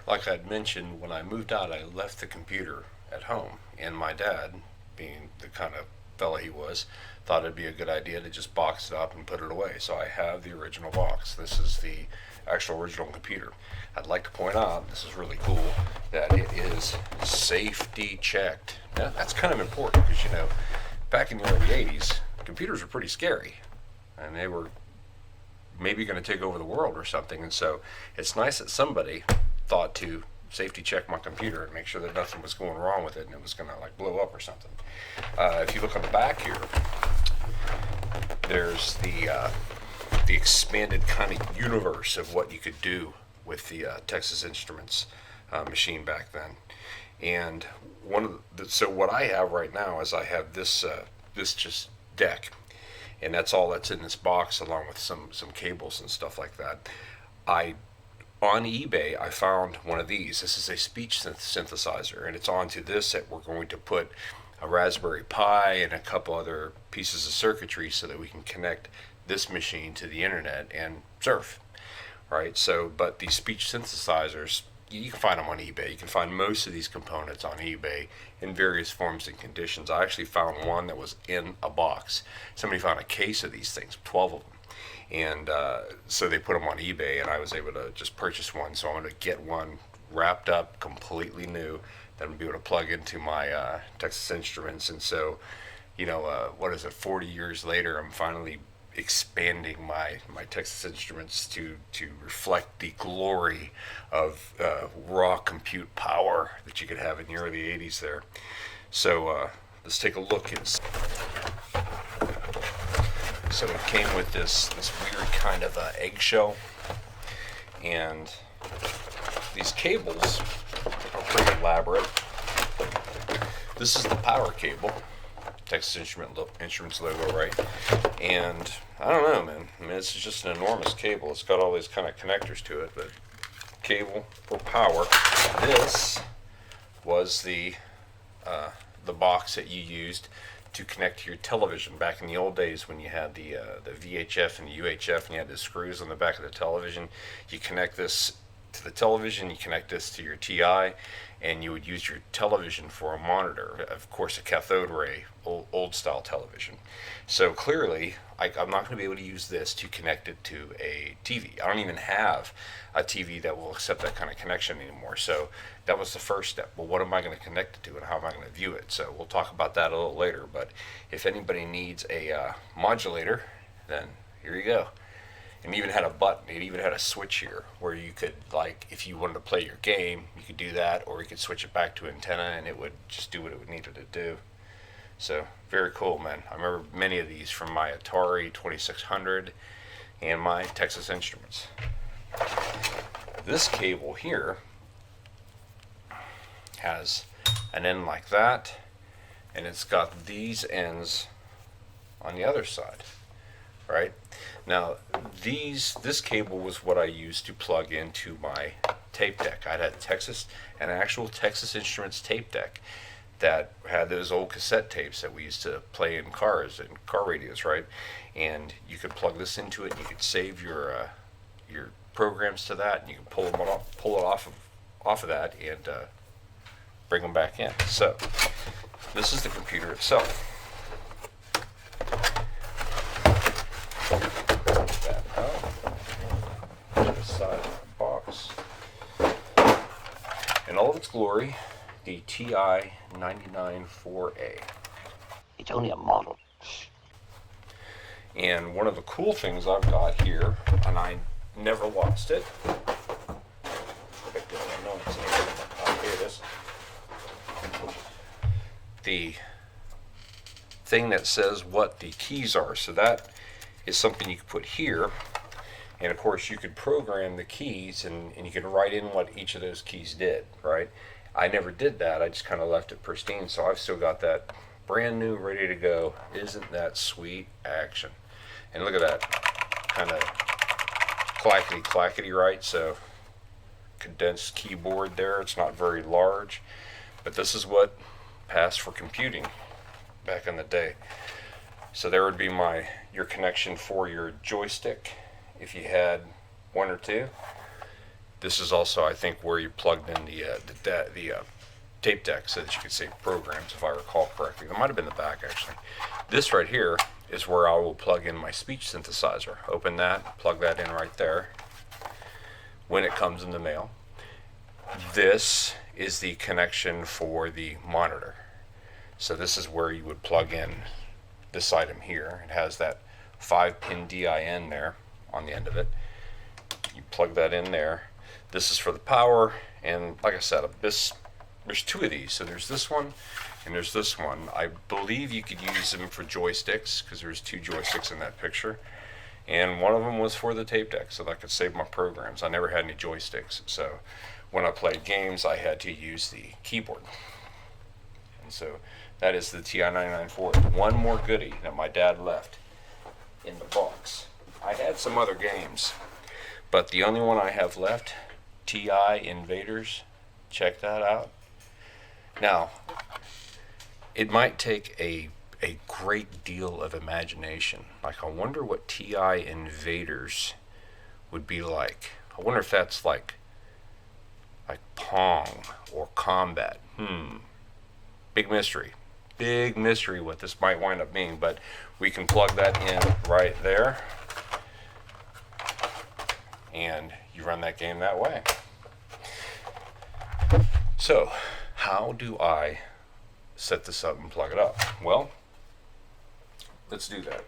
like I'd mentioned, when I moved out, I left the computer at home, and my dad, being the kind of fella he was, thought it'd be a good idea to just box it up and put it away. So I have the original box. This is the actual original computer. I'd like to point out, this is really cool, that it is safety checked. Now, that's kind of important because, back in the early 80s, computers were pretty scary, and they were maybe going to take over the world or something. And so it's nice that somebody thought to safety check my computer and make sure that nothing was going wrong with it and it was going to like blow up or something. If you look on the back here, there's the expanded kind of universe of what you could do with the Texas Instruments machine back then. And so what I have right now is I have this just deck, and that's all that's in this box, along with some cables and stuff like that. On eBay I found one of these. This is a speech synthesizer, and it's onto this that we're going to put a Raspberry Pi and a couple other pieces of circuitry so that we can connect this machine to the internet and surf. Right? So, but these speech synthesizers, you can find them on eBay. You can find most of these components on eBay in various forms and conditions. I actually found one that was in a box. Somebody found a case of these things, 12 of them. And so they put them on eBay, and I was able to just purchase one. So I'm going to get one wrapped up, completely new, that I'm going to be able to plug into my Texas Instruments. And so, what is it, 40 years later, I'm finally expanding my Texas Instruments to reflect the glory of raw compute power that you could have in the early 80s there. So let's take a look. So it came with this weird kind of eggshell, and these cables are pretty elaborate. This is the power cable, Texas Instruments logo, right? And I don't know, man. I mean, it's just an enormous cable. It's got all these kind of connectors to it, but cable for power. This was the box that you used to connect to your television back in the old days when you had the VHF and the UHF, and you had the screws on the back of the television. You connect this to the television, you connect this to your TI, and you would use your television for a monitor. Of course, a cathode ray, old style television. So clearly, I'm not going to be able to use this to connect it to a TV. I don't even have a TV that will accept that kind of connection anymore. So that was the first step. Well, what am I going to connect it to, and how am I going to view it? So we'll talk about that a little later. But if anybody needs a modulator, then here you go. And even had a button. It even had a switch here where you could, like, if you wanted to play your game, you could do that, or you could switch it back to antenna and it would just do what it needed to do. So very cool, man. I remember many of these from my Atari 2600 and my Texas Instruments. This cable here has an end like that, and it's got these ends on the other side, right? Now this cable was what I used to plug into my tape deck. I had an actual Texas Instruments tape deck that had those old cassette tapes that we used to play in cars and car radios, right? And you could plug this into it, and you could save your programs to that, and you can pull it off of that, and bring them back in. So this is the computer itself. That out. Side of the box. In all of its glory, the TI 99-4A. It's only a model. And one of the cool things I've got here, and I never lost it. Here it is. The thing that says what the keys are. So that is something you can put here. And of course you could program the keys, and you can write in what each of those keys did, right? I never did that. I just kind of left it pristine. So I've still got that brand new, ready to go. Isn't that sweet action? And look at that, kind of clackety, right? So condensed keyboard there. It's not very large, but this is what passed for computing back in the day. So there would be your connection for your joystick if you had one or two. This is also, I think, where you plugged in the tape deck so that you could save programs, if I recall correctly. That might have been the back, actually. This right here is where I will plug in my speech synthesizer. Open that, plug that in right there when it comes in the mail. This is the connection for the monitor. So this is where you would plug in this item here. It has that 5-pin DIN there on the end of it. You plug that in there. This is for the power, and like I said, there's two of these. So there's this one and there's this one. I believe you could use them for joysticks because there's two joysticks in that picture. And one of them was for the tape deck so that I could save my programs. I never had any joysticks, so when I played games I had to use the keyboard. And so that is the TI-9940. One more goodie that my dad left in the box. I had some other games, but the only one I have left, TI Invaders. Check that out. Now, it might take a great deal of imagination. Like, I wonder what TI Invaders would be like. I wonder if that's like Pong or Combat. Big mystery. Big mystery what this might wind up being, but we can plug that in right there. And you run that game that way. So, how do I set this up and plug it up? Well, let's do that.